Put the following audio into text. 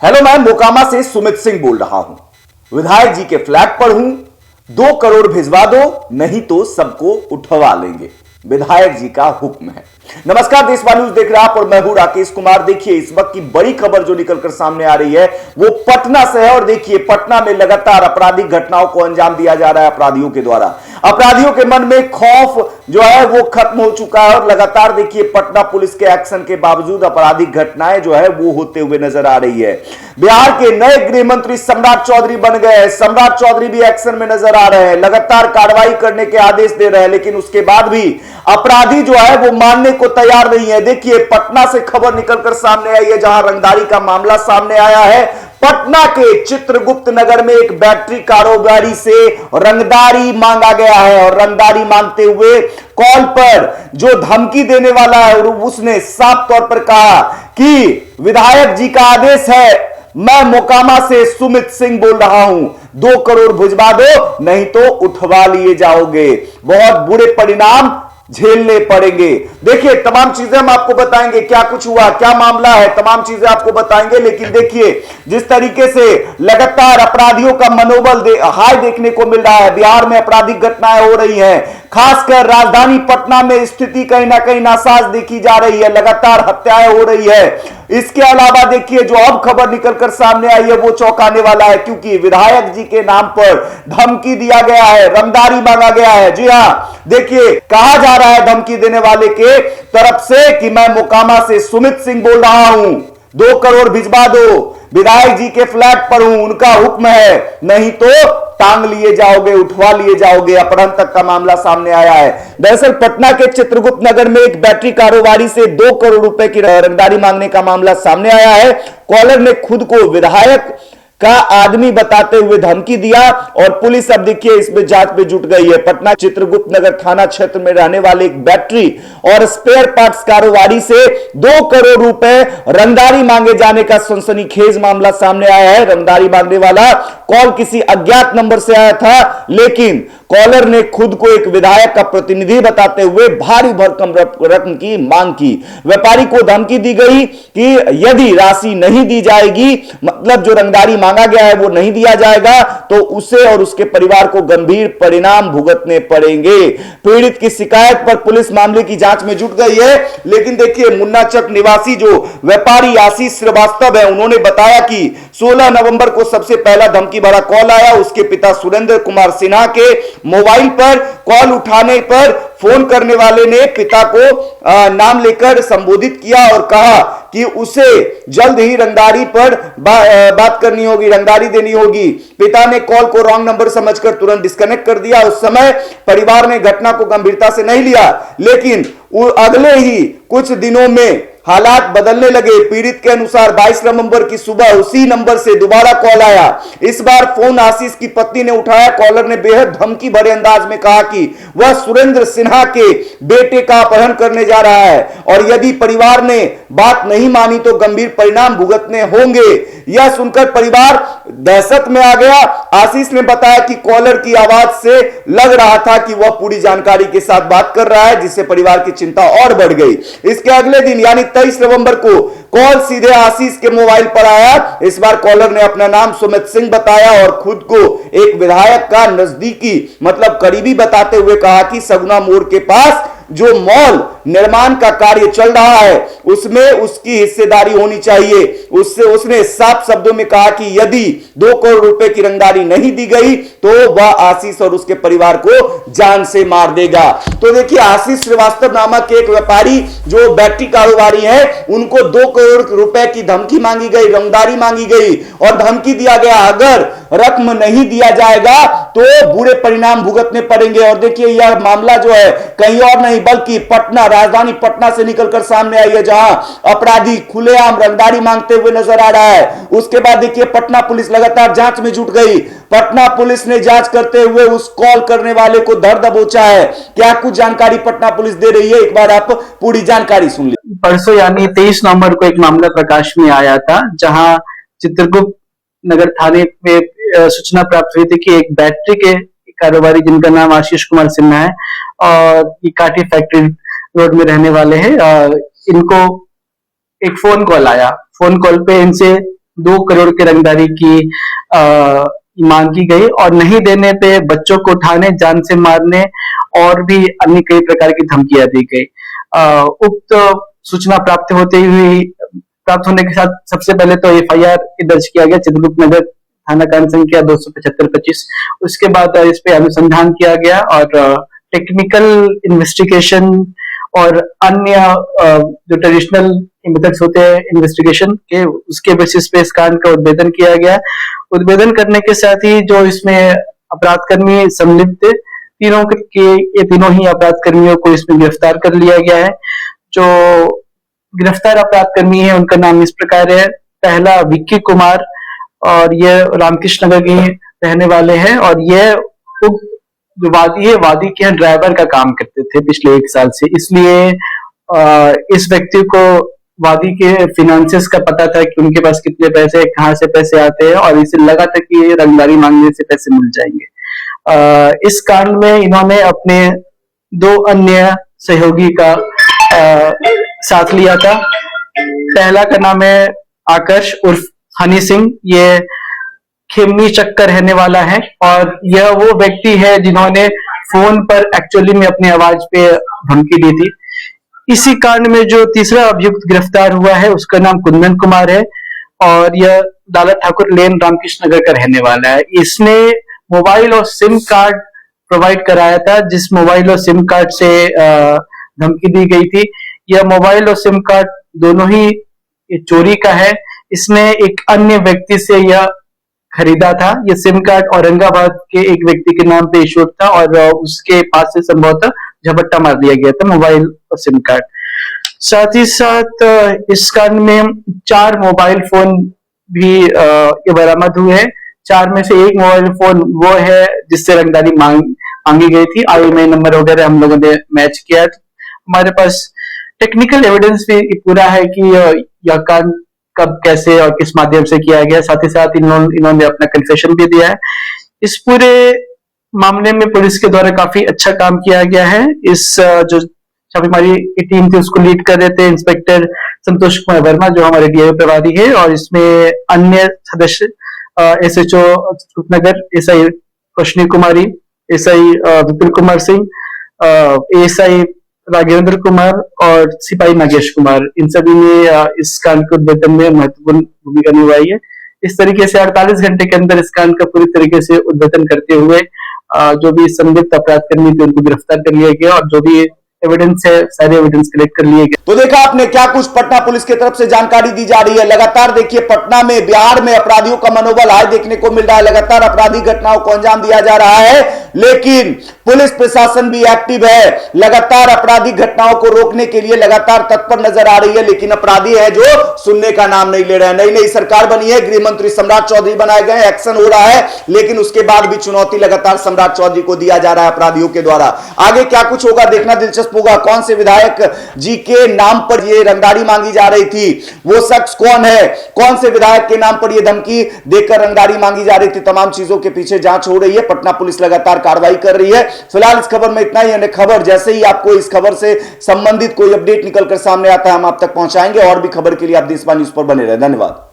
Hello, मैं मोकामा से सुमित सिंह बोल रहा हूं। विधायक जी के फ्लैट पर हूं। 2 करोड़ भिजवा दो, नहीं तो सबको उठवा लेंगे, विधायक जी का हुक्म है। नमस्कार, देशवाली न्यूज देख रहे हैं आप और मैं हूं राकेश कुमार। देखिए, इस वक्त की बड़ी खबर जो निकलकर सामने आ रही है वो पटना से है। और देखिए, पटना में लगातार आपराधिक घटनाओं को अंजाम दिया जा रहा है अपराधियों के द्वारा। अपराधियों के मन में खौफ जो है वो खत्म हो चुका है। और लगातार देखिए, पटना पुलिस के एक्शन के बावजूद आपराधिक घटनाएं जो है वो होते हुए नजर आ रही है। बिहार के नए गृह मंत्री सम्राट चौधरी बन गए हैं। सम्राट चौधरी भी एक्शन में नजर आ रहे हैं, लगातार कार्रवाई करने के आदेश दे रहे हैं, लेकिन उसके बाद भी अपराधी जो है वो मानने को तैयार नहीं है। देखिए, पटना से खबर निकलकर सामने आई है, जहां रंगदारी का मामला सामने आया है। पटना के चित्रगुप्त नगर में एक बैटरी कारोबारी से रंगदारी मांगा गया है। और रंगदारी मांगते हुए कॉल पर जो धमकी देने वाला है, उसने साफ तौर पर कहा कि विधायक जी का आदेश है, मैं मोकामा से सुमित सिंह बोल रहा हूं, 2 करोड़ भिजवा दो, नहीं तो उठवा लिए जाओगे, बहुत बुरे परिणाम झेलने पड़ेंगे। देखिए, तमाम चीजें हम आपको बताएंगे, क्या कुछ हुआ, क्या मामला है, तमाम चीजें आपको बताएंगे। लेकिन देखिए, जिस तरीके से लगातार अपराधियों का मनोबल हाई देखने को मिल रहा है, बिहार में आपराधिक घटनाएं हो रही हैं, खासकर राजधानी पटना में स्थिति कहीं ना कहीं नासाज देखी जा रही है, लगातार हत्याएं हो रही है। इसके अलावा देखिए, जो अब खबर निकलकर सामने आई है वो चौंकाने वाला है, क्योंकि विधायक जी के नाम पर धमकी दिया गया है, रंगदारी मांगा गया है। जी हां, देखिए, कहा जा रहा है धमकी देने वाले के तरफ से कि मैं मोकामा से सुमित सिंह बोल रहा हूं, 2 करोड़ भिजवा दो, विधायक जी के फ्लैट पर हूं, उनका हुक्म है, नहीं तो टांग लिए जाओगे, उठवा लिए जाओगे। अपहरण तक का मामला सामने आया है। दरअसल पटना के चित्रगुप्त नगर में एक बैटरी कारोबारी से 2 करोड़ रुपए की रंगदारी मांगने का मामला सामने आया है। कॉलर ने खुद को विधायक का आदमी बताते हुए धमकी दिया और पुलिस अब देखिए इसमें जांच में जुट गई है। पटना चित्रगुप्त नगर थाना क्षेत्र में रहने वाले एक बैटरी और स्पेयर पार्ट्स कारोबारी से 2 करोड़ रुपए रंगदारी मांगे जाने का सनसनीखेज मामला सामने आया है। रंगदारी मांगने वाला कॉल किसी अज्ञात नंबर से आया था, लेकिन कॉलर ने खुद को एक विधायक का प्रतिनिधि बताते हुए भारी भरकम रकम की मांग की। व्यापारी को धमकी दी गई कि यदि राशि नहीं दी जाएगी, मतलब जो रंगदारी मांगा गया है वो नहीं दिया जाएगा, तो उसे और उसके परिवार को गंभीर परिणाम भुगतने पड़ेंगे। पीड़ित की शिकायत पर पुलिस मामले की जांच में जुट गई है। लेकिन देखिए, मुन्नाचक निवासी जो व्यापारी आशीष श्रीवास्तव है, उन्होंने बताया कि 16 नवंबर को सबसे पहला धमकी भरा कॉल आया। उसके पिता सुरेंद्र कुमार सिन्हा के मोबाइल पर कॉल उठाने पर फोन करने वाले ने पिता को नाम लेकर संबोधित किया और कहा कि उसे जल्द ही रंगदारी पर बात करनी होगी, रंगदारी देनी होगी। पिता ने कॉल को रॉन्ग नंबर समझकर तुरंत डिस्कनेक्ट कर दिया। उस समय परिवार ने घटना को गंभीरता से नहीं लिया, लेकिन अगले ही कुछ दिनों में हालात बदलने लगे। पीड़ित के अनुसार 22 नवंबर की सुबह उसी नंबर से दोबारा कॉल आया। इस बार फोन आशीष की पत्नी ने उठाया। कॉलर ने बेहद धमकी भरे अंदाज में कहा कि वह सुरेंद्र सिन्हा के बेटे का अपहरण करने जा रहा है और यदि परिवार ने बात नहीं मानी तो गंभीर परिणाम भुगतने होंगे। यह सुनकर परिवार दहशत में आ गया। आशीष ने बताया कि कॉलर की आवाज से लग रहा था कि वह पूरी जानकारी के साथ बात कर रहा है, जिससे परिवार की चिंता और बढ़ गई। इसके अगले दिन यानी 23 नवंबर को कॉल सीधे आशीष के मोबाइल पर आया। इस बार कॉलर ने अपना नाम सुमित सिंह बताया और खुद को एक विधायक का नजदीकी मतलब करीबी बताते हुए कहा कि सगुना मोड़ के पास जो मॉल निर्माण का कार्य चल रहा है उसमें उसकी हिस्सेदारी होनी चाहिए। उसने साफ शब्दों में कहा कि यदि 2 करोड़ रुपए की रंगदारी नहीं दी गई तो वह आशीष और उसके परिवार को जान से मार देगा। तो देखिए, आशीष श्रीवास्तव नामक एक व्यापारी जो बैटरी कारोबारी है, उनको 2 करोड़ रुपए की धमकी मांगी गई, रंगदारी मांगी गई और धमकी दिया गया अगर रकम नहीं दिया जाएगा तो बुरे परिणाम भुगतने पड़ेंगे। और देखिए, यह मामला जो है कहीं और नहीं बल्कि पटना, राजधानी पटना से निकलकर सामने आई है, जहां अपराधी खुलेआम रंगदारी मांगते हुए नजर आ रहा है। उसके बाद देखिए, पटना पुलिस लगातार जांच में जुट गई। पटना पुलिस ने जांच करते हुए उस कॉल करने वाले को धर दबोचा है। क्या कुछ जानकारी पटना पुलिस दे रही है, एक बार आप पूरी जानकारी सुन लीजिए। परसों यानी 23 नवंबर को एक मामला प्रकाश में आया था, जहां चित्रगुप्त नगर थाने में सूचना प्राप्त हुई थी कि एक बैटरी के कारोबारी जिनका नाम आशीष कुमार सिन्हा है और ये काठी फैक्ट्री रोड में रहने वाले हैं, इनको एक फोन कॉल आया। फोन कॉल पे इनसे 2 करोड़ की रंगदारी की मांग की गई और नहीं देने पे बच्चों को उठाने, जान से मारने और भी अन्य कई प्रकार की धमकियां दी गई। उक्त सूचना प्राप्त होने के साथ सबसे पहले तो एफआईआर दर्ज किया गया चित्रगुप्त नगर थाना कांड संख्या 275-25। उसके बाद इस पे अनुसंधान किया गया और टेक्निकल इन्वेस्टिगेशन और अन्य जो ट्रेडिशनल मेथड्स होते हैं इन्वेस्टिगेशन के, उसके बेसिस पे इस कांड का उद्भेदन किया गया। उद्भेदन करने के साथ ही जो इसमें अपराधकर्मी सम्मिलित थे, ये तीनों ही अपराधकर्मियों को इसमें गिरफ्तार कर लिया गया है। जो गिरफ्तार अपराधकर्मी है उनका नाम इस प्रकार है। पहला विक्की कुमार, और ये रामकृष्ण नगर के रहने वाले हैं और ये जो वादी है, वादी के यहाँ ड्राइवर का काम करते थे पिछले 1 साल से। इसलिए इस व्यक्ति को वादी के फिनेंसेस का पता था कि उनके पास कितने पैसे, कहाँ से पैसे आते हैं, और इसे लगा था कि ये रंगदारी मांगने से पैसे मिल जाएंगे। इस कांड में इन्होंने अपने 2 अन्य सहयोगी का साथ लिया था। पहला का नाम है आकाश उर्फ हनी सिंह, ये खेमनी चक का रहने वाला है और यह वो व्यक्ति है जिन्होंने फोन पर एक्चुअली में अपनी आवाज पे धमकी दी थी। इसी कांड में जो तीसरा अभियुक्त गिरफ्तार हुआ है उसका नाम कुंदन कुमार है और यह दाला ठाकुर लेन रामकृष्ण नगर का रहने वाला है। इसने मोबाइल और सिम कार्ड प्रोवाइड कराया था, जिस मोबाइल और सिम कार्ड से धमकी दी गई थी। यह मोबाइल और सिम कार्ड दोनों ही चोरी का है। इसने एक अन्य व्यक्ति से यह खरीदा था। यह सिम कार्ड औरंगाबाद के एक व्यक्ति के नाम पे इशूड था और उसके पास से संभवतः झपट्टा मार दिया गया था मोबाइल और सिम कार्ड। साथ ही साथ इस कांड में 4 मोबाइल फोन भी ये बरामद हुए हैं। 4 में से एक मोबाइल फोन वो है जिससे रंगदारी मांगी गई थी। IMEI नंबर वगैरह हम लोगों ने मैच किया। हमारे पास टेक्निकल एविडेंस भी पूरा है कि यह कांड कब, कैसे और किस माध्यम से किया गया। साथ ही साथ इन्होंने अपना कन्फेशन भी दिया है। इस पूरे मामले में पुलिस के द्वारा काफी अच्छा काम किया गया है। इस जो छापेमारी की टीम थी उसको लीड कर रहे थे इंस्पेक्टर संतोष कुमार वर्मा, जो हमारे DIO प्रभारी है, और इसमें अन्य सदस्य SHO नगर, SI रोशनी कुमारी, SI विपुल कुमार सिंह, ASI राघवेंद्र कुमार और सिपाही नागेश कुमार, इन सभी ने इस कांड के उद्भेदन में महत्वपूर्ण भूमिका निभाई है। इस तरीके से 48 घंटे के अंदर इस कांड का पूरी तरीके से उद्भेदन करते हुए जो भी संदिग्ध अपराधकर्मी थे उनको गिरफ्तार कर लिया गया और जो भी एविडेंस है सारे एविडेंस कलेक्ट कर लिए गए। तो देखा आपने क्या कुछ पटना पुलिस की तरफ से जानकारी दी जा रही है। लगातार देखिए पटना में, बिहार में अपराधियों का मनोबल हाई देखने को मिल रहा है। लगातार अपराधी घटनाओं को अंजाम दिया जा रहा है, लेकिन पुलिस प्रशासन भी एक्टिव है। लगातार अपराधी घटनाओं को रोकने के लिए लगातार तत्पर नजर आ रही है, लेकिन अपराधी है जो सुनने का नाम नहीं ले रहे हैं। नई नई सरकार बनी है, गृह मंत्री सम्राट चौधरी बनाए गए, एक्शन हो रहा है, लेकिन उसके बाद भी चुनौती लगातार सम्राट चौधरी को दिया जा रहा है अपराधियों के द्वारा। आगे क्या कुछ होगा देखना दिलचस्प होगा। कौन से विधायक जी के नाम पर यह रंगदारी मांगी जा रही थी, वो शख्स कौन है, कौन से विधायक के नाम पर यह धमकी देकर रंगदारी मांगी जा रही थी, तमाम चीजों के पीछे जांच हो रही है। पटना पुलिस लगातार कार्रवाई कर रही है। फिलहाल इस खबर में इतना ही। अन्य खबर जैसे ही आपको इस खबर से संबंधित कोई अपडेट निकलकर सामने आता है हम आप तक पहुंचाएंगे। और भी खबर के लिए आप देशवाणी न्यूज पर बने रहे। धन्यवाद।